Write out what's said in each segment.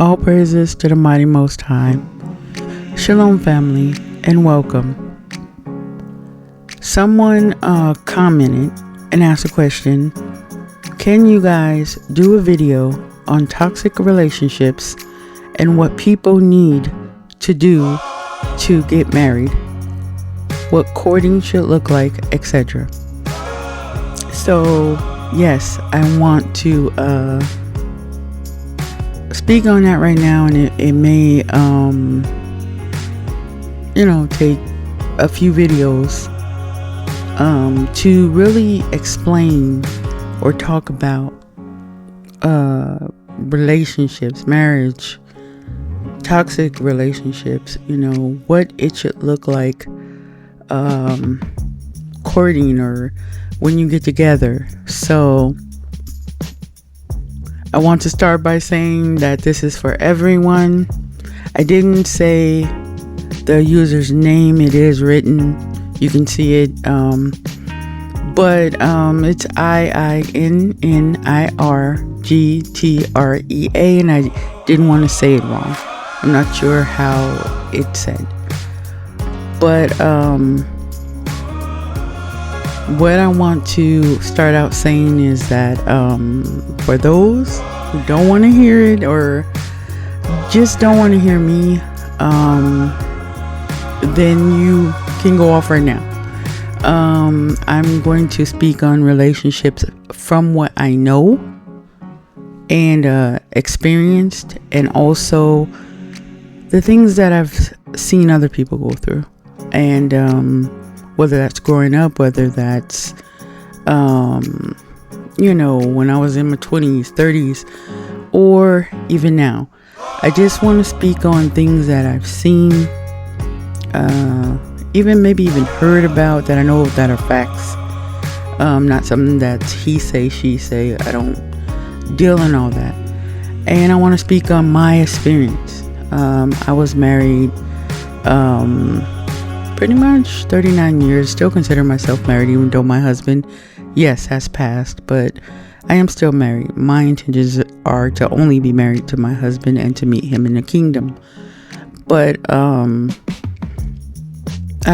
All praises to the mighty Most High. Shalom family and welcome. Someone commented and asked a question. Can you guys do a video on toxic relationships and what people need to do to get married? What courting should look like, etc. So yes, I want to speak on that right now, and it may take a few videos to really explain or talk about relationships, marriage, toxic relationships, what it should look like courting or when you get together. So I want to start by saying that this is for everyone. I didn't say the user's name. It is written. You can see it. But it's iinnirgtrea, and I didn't want to say it wrong. I'm not sure how it said. But what I want to start out saying is that for those who don't want to hear it or just don't want to hear me, then you can go off right now. I'm going to speak on relationships from what I know and experienced, and also the things that I've seen other people go through, and whether that's growing up, whether that's when I was in my 20s, 30s, or even now. I just want to speak on things that I've seen, maybe even heard about, that I know that are facts. Not something that's he say, she say. I don't deal in all that. And I want to speak on my experience. I was married pretty much 39 years. Still consider myself married, even though my husband, yes, has passed, but I am still married. My intentions are to only be married to my husband and to meet him in the kingdom. But I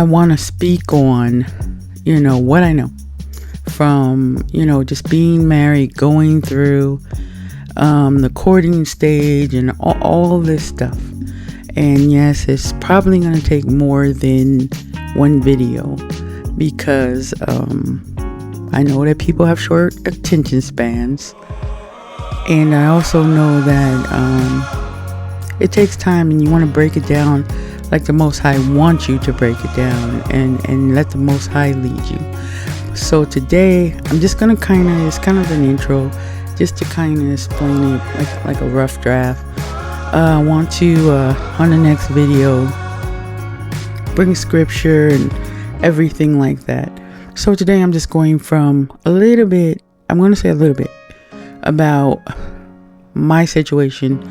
want to speak on, what I know from, just being married, going through the courting stage and all this stuff. And yes, it's probably going to take more than one video because I know that people have short attention spans. And I also know that it takes time, and you want to break it down like the Most High wants you to break it down, and let the Most High lead you. So today, I'm just going to it's kind of an intro, just to kind of explain it like a rough draft. I want to, on the next video, bring scripture and everything like that. So today I'm just going from I'm going to say a little bit about my situation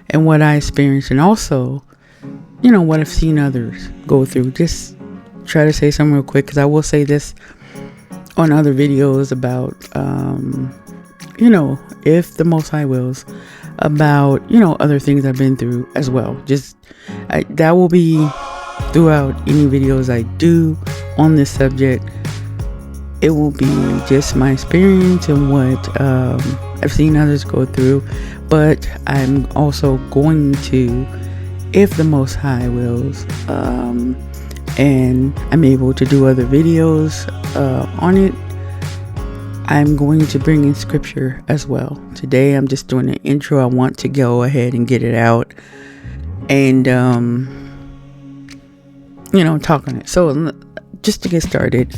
and what I experienced, and also, what I've seen others go through. Just try to say something real quick, because I will say this on other videos about, if the Most High wills, about other things I've been through as well. That will be throughout any videos I do on this subject. It will be just my experience and what I've seen others go through. But I'm also going to, if the Most High wills, and I'm able to do other videos on it, I'm going to bring in scripture as well. Today I'm just doing an intro. I want to go ahead and get it out and talk on it. So just to get started,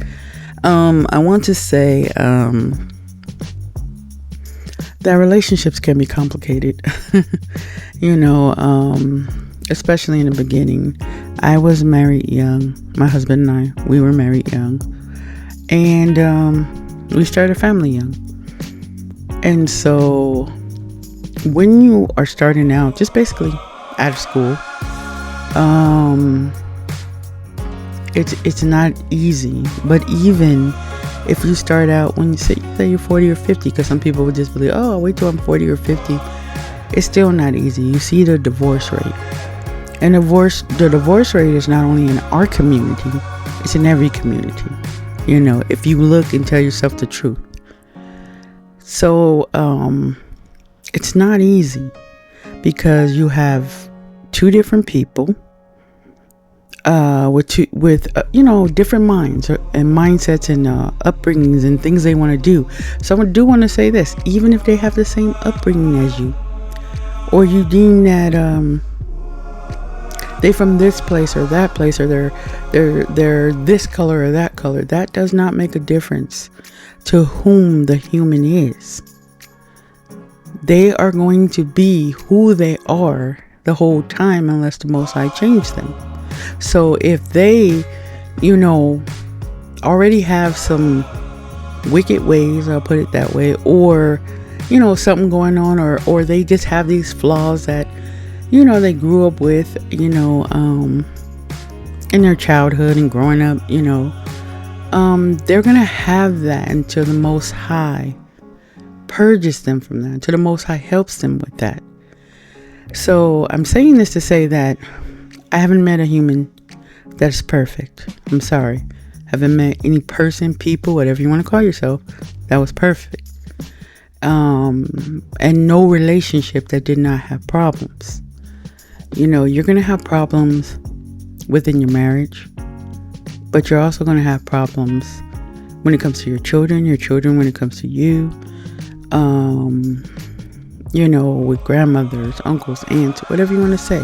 I want to say that relationships can be complicated. Especially in the beginning. I was married young. My husband and I, we were married young, and we started a family young. And so when you are starting out, just basically out of school, it's not easy. But even if you start out when you say you're 40 or 50, because some people would just believe, oh, I'll wait till I'm 40 or 50. it's still not easy. You see the divorce rate. And the divorce rate is not only in our community, it's in every community. You know, if you look and tell yourself the truth. So, it's not easy because you have two different people with different minds and mindsets and upbringings and things they want to do. So I do want to say this: even if they have the same upbringing as you, or you deem that they from this place or that place, or they're this color or that color, that does not make a difference to whom the human is. They are going to be who they are the whole time unless the Most High change them. So if they, already have some wicked ways, I'll put it that way, or, something going on, or they just have these flaws that, they grew up with, in their childhood and growing up, they're going to have that until the Most High purges them from that, until the Most High helps them with that. So I'm saying this to say that I haven't met a human that's perfect. I'm sorry. I haven't met any person, people, whatever you want to call yourself, that was perfect. And no relationship that did not have problems. You're going to have problems within your marriage, but you're also going to have problems when it comes to your children when it comes to you, with grandmothers, uncles, aunts, whatever you want to say,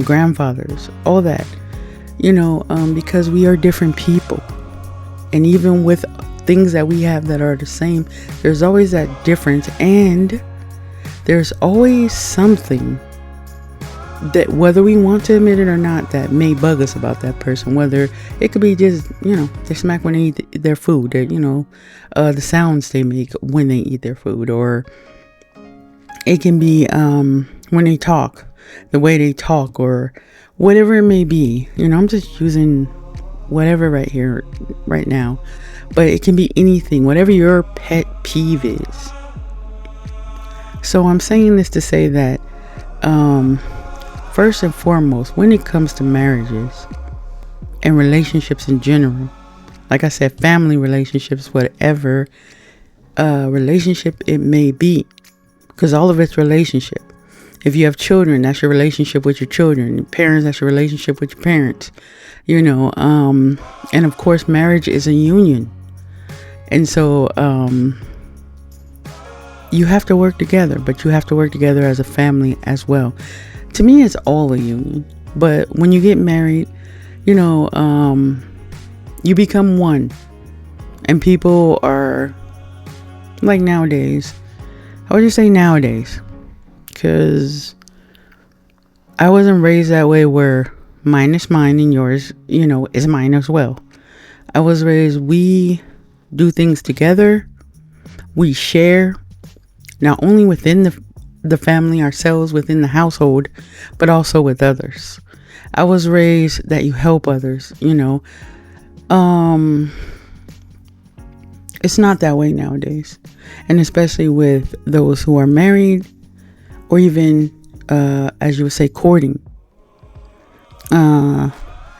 grandfathers, all that, because we are different people. And even with things that we have that are the same, there's always that difference, and there's always something that, whether we want to admit it or not, that may bug us about that person. Whether it could be just, they smack when they eat their food, the sounds they make when they eat their food, or it can be when they talk, the way they talk, or whatever it may be. I'm just using whatever right now, but it can be anything, whatever your pet peeve is. So I'm saying this to say that first and foremost, when it comes to marriages and relationships in general, like I said, family relationships, whatever relationship it may be, because all of it's relationship. If you have children, that's your relationship with your children. Parents, that's your relationship with your parents. And of course, marriage is a union. And so you have to work together, but you have to work together as a family as well. To me, it's all a union. But when you get married, you become one. And people are, like nowadays, I would just say nowadays, because I wasn't raised that way where mine is mine and yours, is mine as well. I was raised, we do things together. We share, not only within the family, ourselves, within the household, but also with others. I was raised that you help others, It's not that way nowadays. And especially with those who are married, or even, as you would say, courting.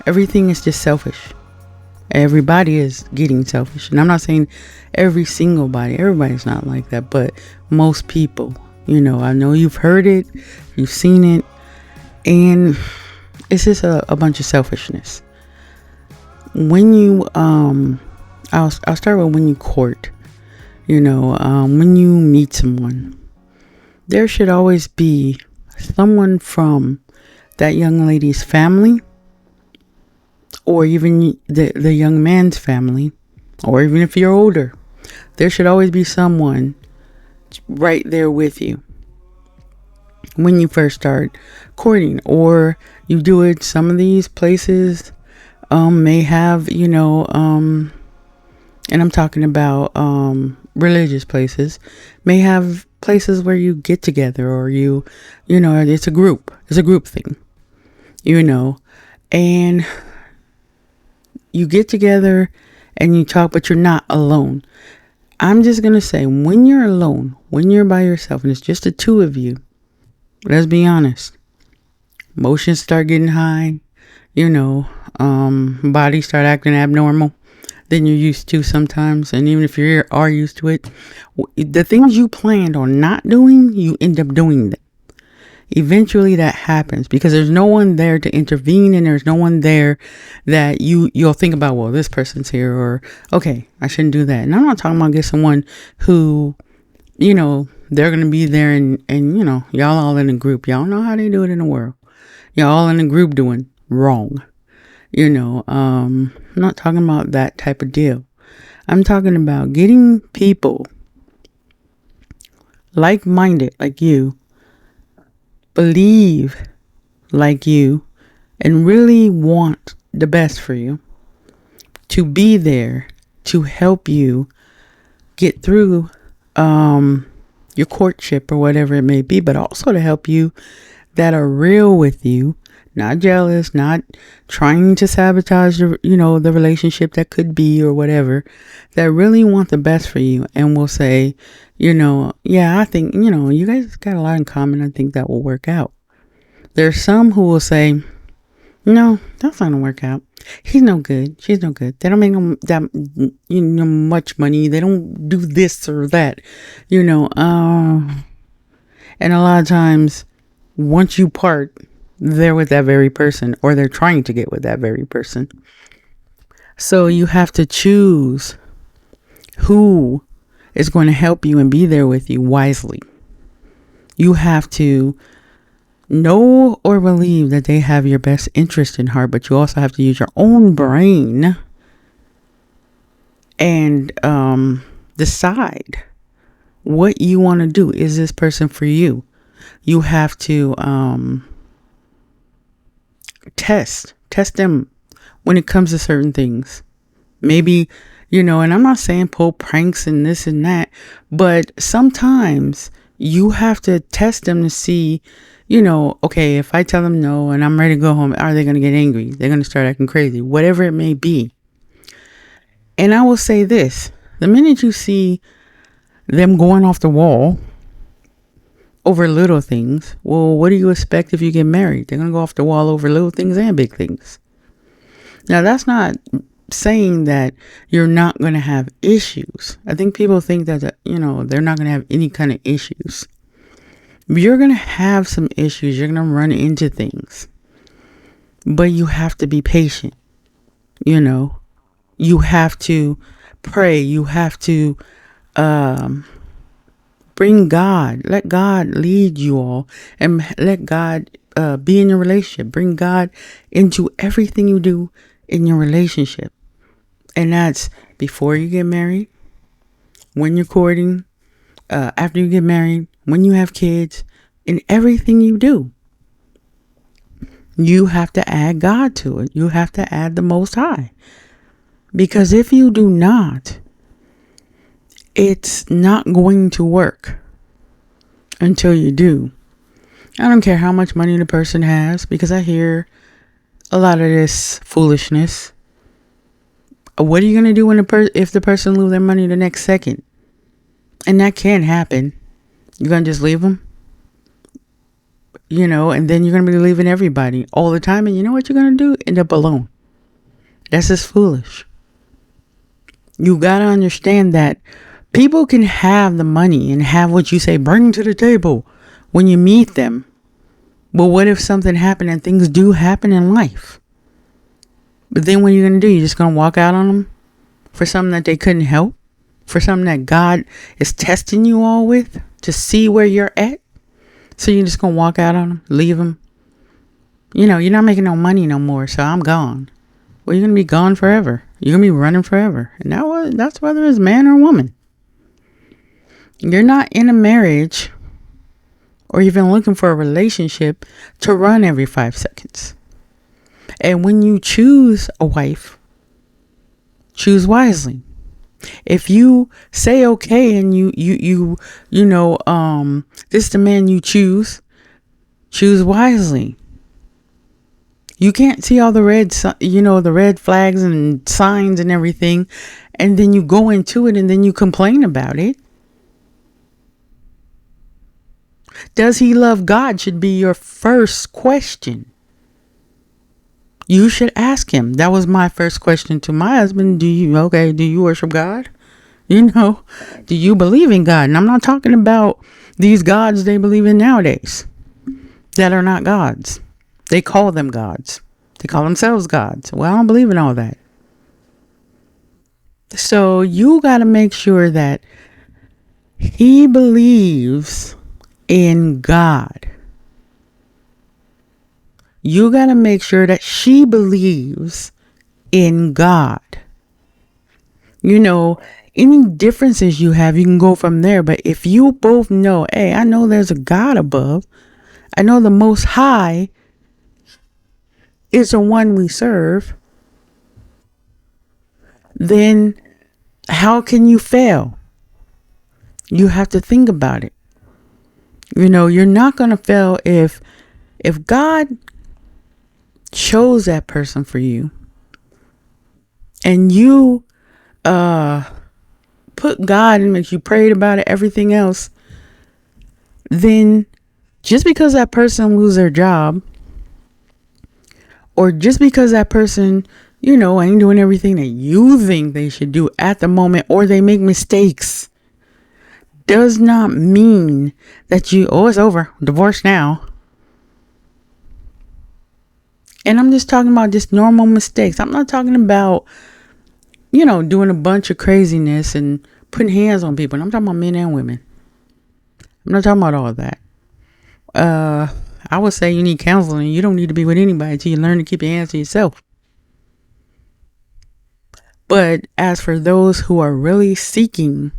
Everything is just selfish. Everybody is getting selfish. And I'm not saying every single body. Everybody's not like that. But most people, I know you've heard it. You've seen it. And it's just a bunch of selfishness. When you, I'll start with when you court. When you meet someone, there should always be someone from that young lady's family, or even the young man's family, or even if you're older, there should always be someone right there with you when you first start courting, or you do it. Some of these places may have, and I'm talking about religious places, may have places where you get together, or it's a group thing, and you get together and you talk, but you're not alone. I'm just going to say, when you're alone, when you're by yourself and it's just the two of you, let's be honest, emotions start getting high, bodies start acting abnormal than you're used to sometimes. And even if you are used to it, the things you planned on not doing, you end up doing them. Eventually that happens because there's no one there to intervene, and there's no one there that you'll think about, well, this person's here, or okay, I shouldn't do that. And I'm not talking about get someone who, they're going to be there and y'all all in a group. Y'all know how they do it in the world. Y'all all in a group doing wrong. I'm not talking about that type of deal. I'm talking about getting people like-minded, like you, believe like you, and really want the best for you, to be there to help you get through your courtship or whatever it may be, but also to help you, that are real with you, not jealous, not trying to sabotage the relationship that could be or whatever, that really want the best for you and will say, yeah, I think, you guys got a lot in common. I think that will work out. There's some who will say, no, that's not gonna work out. He's no good. She's no good. They don't make that much money. They don't do this or that, and a lot of times once you part, they're with that very person, or they're trying to get with that very person. So you have to choose who is going to help you and be there with you wisely. You have to know or believe that they have your best interest in heart, but you also have to use your own brain and decide what you want to do. Is this person for you? You have to test them when it comes to certain things. Maybe, and I'm not saying pull pranks and this and that, but sometimes you have to test them to see, okay, if I tell them no and I'm ready to go home, are they going to get angry? They're going to start acting crazy, whatever it may be. And I will say this, the minute you see them going off the wall over little things, well, what do you expect if you get married? They're going to go off the wall over little things and big things. Now, that's not saying that you're not going to have issues. I think people think that, they're not going to have any kind of issues. You're going to have some issues. You're going to run into things. But you have to be patient. You have to pray. You have to bring God. Let God lead you all, and let God be in your relationship. Bring God into everything you do in your relationship. And that's before you get married, when you're courting, after you get married, when you have kids, in everything you do. You have to add God to it. You have to add the Most High. Because if you do not, it's not going to work until you do. I don't care how much money the person has, because I hear a lot of this foolishness. What are you going to do when if the person lose their money the next second? And that can't happen. You're going to just leave them? And then you're going to be leaving everybody all the time. And you know what you're going to do? End up alone. That's just foolish. You got to understand that people can have the money and have what you say, bring to the table when you meet them. But what if something happened, and things do happen in life? But then what are you going to do? You're just going to walk out on them for something that they couldn't help? For something that God is testing you all with to see where you're at? So you're just going to walk out on them, leave them? You're not making no money no more, so I'm gone. Well, you're going to be gone forever. You're going to be running forever. And that's whether it's man or woman. You're not in a marriage or even looking for a relationship to run every 5 seconds. And when you choose a wife, choose wisely. If you say okay and this is the man you choose wisely. You can't see all the the red flags and signs and everything, and then you go into it and then you complain about it. Does he love God should be your first question. You should ask him. That was my first question to my husband. Do you worship God? Do you believe in God? And I'm not talking about these gods they believe in nowadays that are not gods. They call them gods. They call themselves gods. Well, I don't believe in all that. So you got to make sure that he believes in God. You got to make sure that she believes in God. Any differences you have, you can go from there. But if you both know, hey, I know there's a God above. I know the Most High is the one we serve. Then how can you fail? You have to think about it. You're not going to fail if God chose that person for you and you put God in it, you prayed about it, everything else, then just because that person lose their job, or just because that person ain't doing everything that you think they should do at the moment, or they make mistakes, does not mean that it's over, divorce now. And I'm just talking about just normal mistakes. I'm not talking about, doing a bunch of craziness and putting hands on people. And I'm talking about men and women. I'm not talking about all of that. I would say you need counseling. You don't need to be with anybody until you learn to keep your hands to yourself. But as for those who are really seeking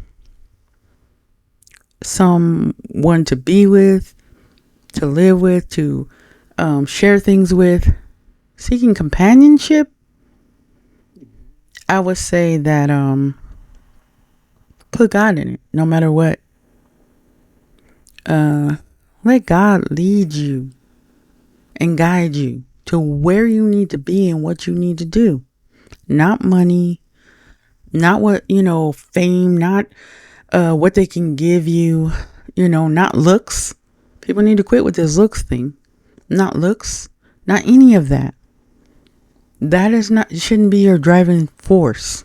someone to be with, to live with, to share things with, seeking companionship, I would say that put God in it, no matter what. Let God lead you and guide you to where you need to be and what you need to do. Not money, not what, fame, not what they can give you, not looks. People need to quit with this looks thing. Not looks, not any of that. That shouldn't be your driving force.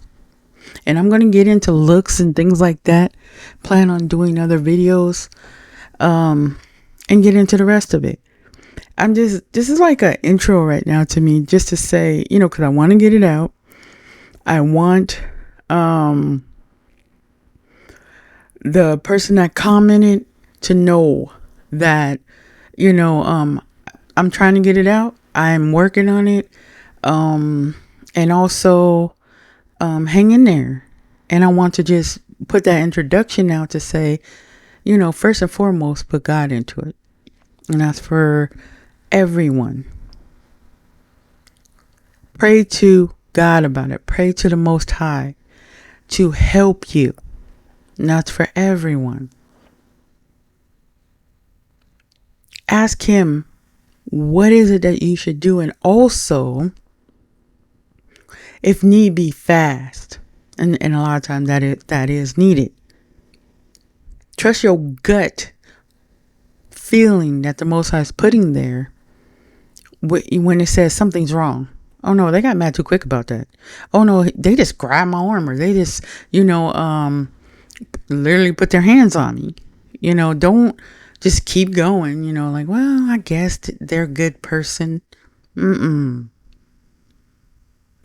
And I'm going to get into looks and things like that. Plan on doing other videos and get into the rest of it. This is like an intro right now to me, just to say, because I want to get it out. I want the person that commented to know that, I'm trying to get it out. I'm working on it. And also, hang in there. And I want to just put that introduction out to say, first and foremost, put God into it. And that's for everyone. Pray to God about it. Pray to the Most High to help you. And that's for everyone. Ask him, what is it that you should do? And also, if need be, fast. And a lot of times that is needed. Trust your gut feeling that the Most High is putting there when it says something's wrong. Oh no, they got mad too quick about that. Oh no, they just grabbed my arm, or they just, literally put their hands on me. Don't just keep going, like, well, I guess they're a good person.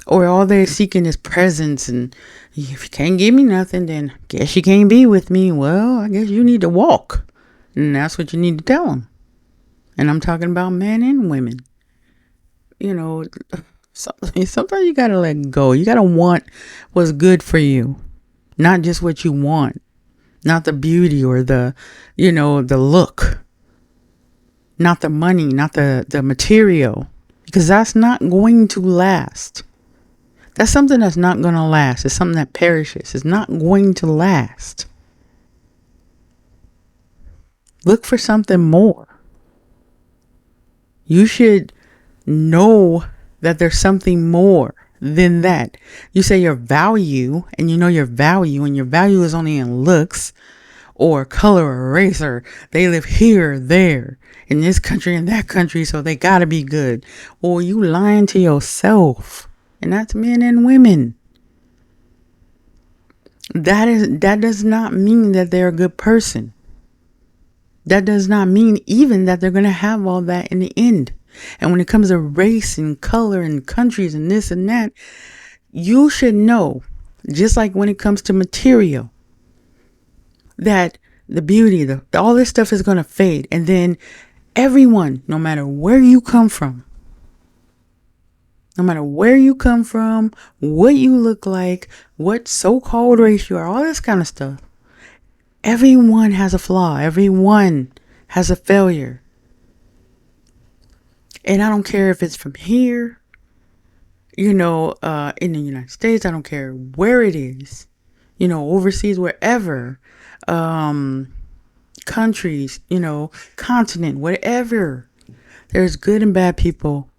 Or all they're seeking is presence, and if you can't give me nothing, then guess you can't be with me. Well, I guess you need to walk. And that's what you need to tell them. And I'm talking about men and women. Sometimes you gotta let go. You gotta want what's good for you, not just what you want, not the beauty or the look, not the money, not the material, because that's not going to last. That's something that's not going to last. It's something that perishes. It's not going to last. Look for something more. You should know that there's something more than that. You say your value, and you know your value, and your value is only in looks or color or race, or they live here or there in this country and that country, so they gotta be good. Or you lying to yourself. And that's men and women. That does not mean that they're a good person. That does not mean even that they're gonna have all that in the end. And when it comes to race and color and countries and this and that, you should know, just like when it comes to material, that the beauty, all this stuff is going to fade. And then everyone, no matter where you come from, what you look like, what so-called race you are, all this kind of stuff, everyone has a flaw. Everyone has a failure. And I don't care if it's from here, in the United States. I don't care where it is, overseas, wherever, countries, continent, whatever. There's good and bad people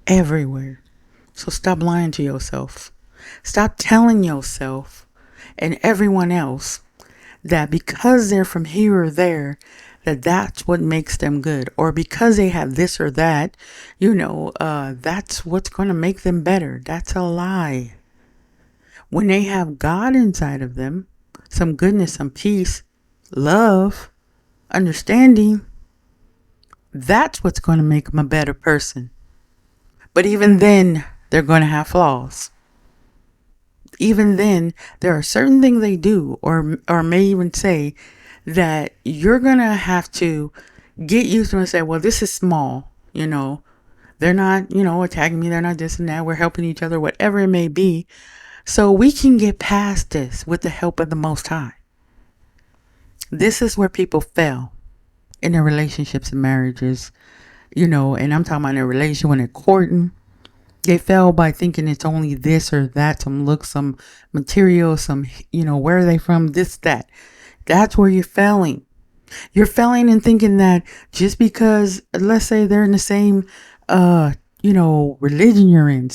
everywhere. So stop lying to yourself. Stop telling yourself and everyone else that because they're from here or there, that's what makes them good. Or because they have this or that, that's what's going to make them better. That's a lie. When they have God inside of them, some goodness, some peace, love, understanding, that's what's going to make them a better person. But even then, they're going to have flaws. Even then, there are certain things they do or may even say that you're going to have to get used to and say, well, this is small, they're not, attacking me. They're not this and that. We're helping each other, whatever it may be. So we can get past this with the help of the Most High. This is where people fail in their relationships and marriages, and I'm talking about in a relation when they're courting. They fail by thinking it's only this or that, some look, some material, some, where are they from? This, that. That's where you're failing. You're failing in thinking that just because, let's say they're in the same, religion you're in,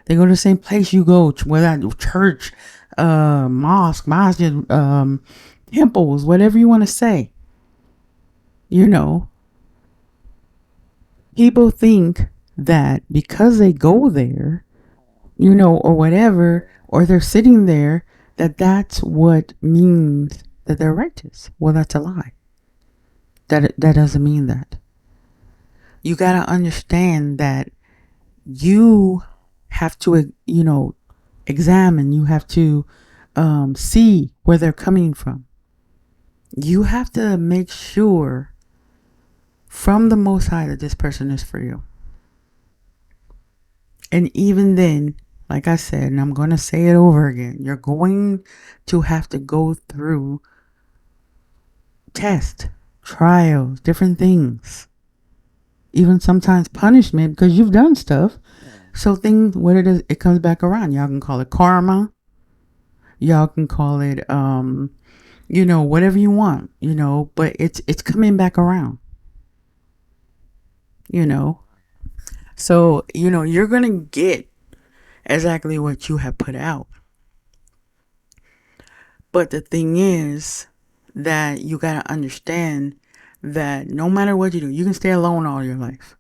they go to the same place you go, whether that church, mosque, masjid, temples, whatever you want to say. People think that because they go there, or whatever, or they're sitting there, that's what means that they're righteous. Well, that's a lie. That doesn't mean that. You got to understand that you have to, examine, you have to see where they're coming from. You have to make sure from the Most High that this person is for you. And even then, like I said, and I'm going to say it over again, you're going to have to go through tests, trials, different things. Even sometimes punishment because you've done stuff. So what it is, it comes back around. Y'all can call it karma. Y'all can call it, whatever you want, but it's coming back around, So, you're going to get exactly what you have put out. But the thing is that you got to understand that no matter what you do, you can stay alone all your life.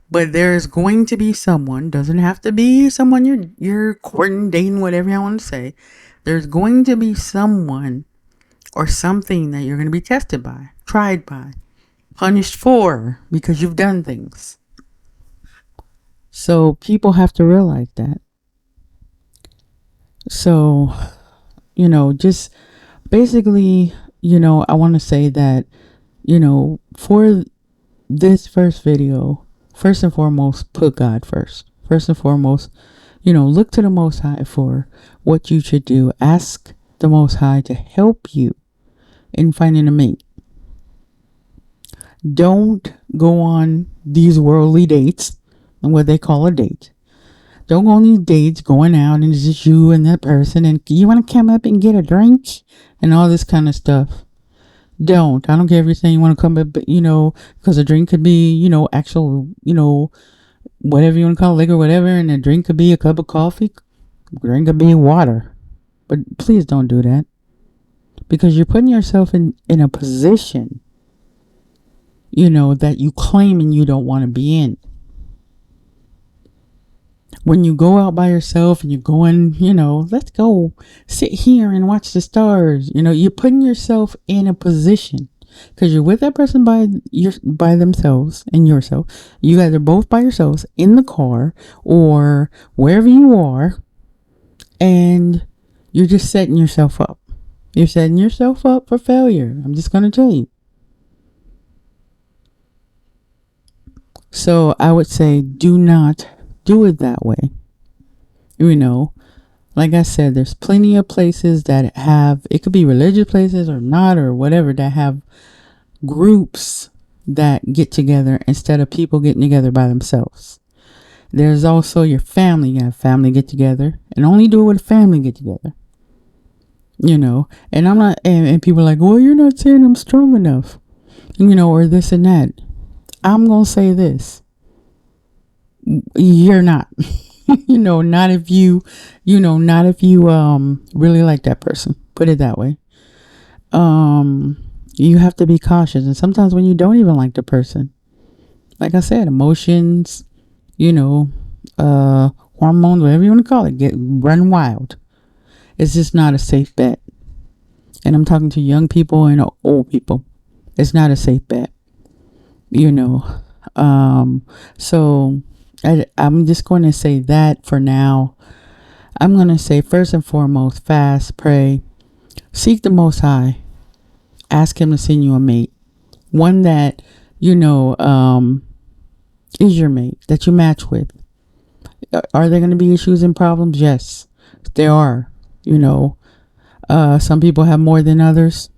But there's going to be someone, doesn't have to be someone you're courting, dating, whatever you want to say. There's going to be someone or something that you're going to be tested by, tried by, punished for because you've done things. So people have to realize that. So, just basically, I want to say that, for this first video, first and foremost, put God first. First and foremost, look to the Most High for what you should do. Ask the Most High to help you in finding a mate. Don't go on these worldly dates and what they call a date. Don't go on these dates going out and it's just you and that person and you want to come up and get a drink and all this kind of stuff. Don't. I don't care if you're saying you want to come up, because a drink could be, actual, whatever you want to call it, liquor, whatever, and a drink could be a cup of coffee, drink could be water. But please don't do that, because you're putting yourself in a position, that you claim and you don't want to be in. When you go out by yourself and you're going, let's go sit here and watch the stars. You're putting yourself in a position, because you're with that person by themselves and yourself. You guys are both by yourselves in the car or wherever you are, and you're just setting yourself up. You're setting yourself up for failure. I'm just going to tell you. So I would say do not do it that way. Like I said, there's plenty of places that have, it could be religious places or not or whatever, that have groups that get together instead of people getting together by themselves. There's also your family. You have family get together, and only do it with a family get together. And I'm not, and people are like, well, you're not saying I'm strong enough, or this and that. I'm going to say this. You're not. Not if you really like that person. Put it that way. You have to be cautious. And sometimes when you don't even like the person, like I said, emotions, hormones, whatever you want to call it, run wild. It's just not a safe bet. And I'm talking to young people and old people. It's not a safe bet. So I'm just going to say that for now. I'm going to say, first and foremost, fast, pray, seek the Most High, ask Him to send you a mate, one that is your mate, that you match with. Are there going to be issues and problems? Yes, there are. Some people have more than others,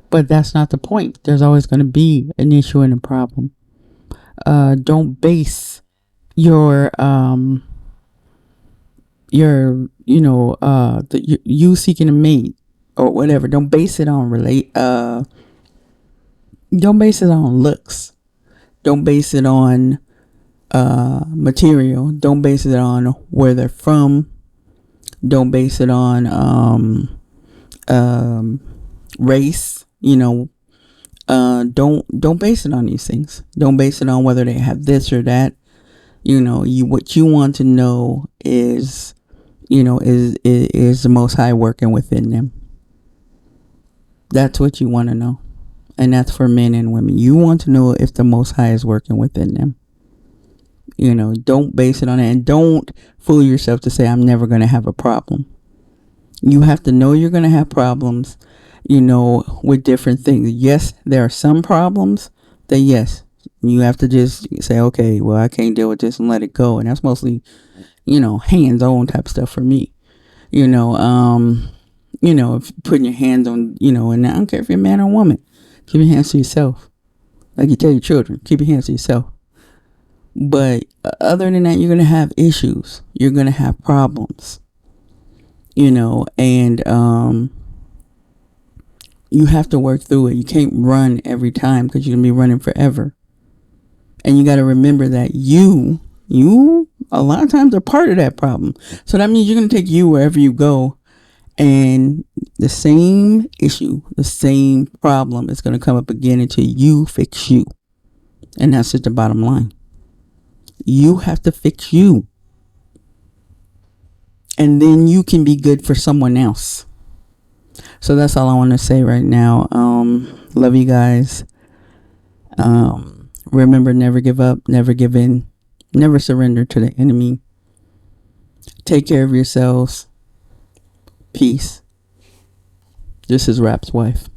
but that's not the point. There's always going to be an issue and a problem. Don't base you seeking a mate or whatever. Don't base it on don't base it on looks. Don't base it on material. Don't base it on where they're from. Don't base it on race. Don't base it on these things. Don't base it on whether they have this or that. What you want to know is the Most High working within them. That's what you want to know. And that's for men and women. You want to know if the Most High is working within them. Don't base it on it. And don't fool yourself to say, I'm never going to have a problem. You have to know you're going to have problems, with different things. Yes, there are some problems that, yes, you have to just say, okay, well, I can't deal with this and let it go. And that's mostly, hands-on type stuff for me. If putting your hands on, and I don't care if you're a man or a woman, keep your hands to yourself. Like you tell your children, keep your hands to yourself. But other than that, you're going to have issues. You're going to have problems, and you have to work through it. You can't run every time, because you're going to be running forever. And you got to remember that you a lot of times are part of that problem. So that means you're going to take you wherever you go. And the same issue, the same problem is going to come up again until you fix you. And that's just the bottom line. You have to fix you. And then you can be good for someone else. So that's all I want to say right now. Love you guys. Remember, never give up, never give in, never surrender to the enemy. Take care of yourselves. Peace. This is Rap's wife.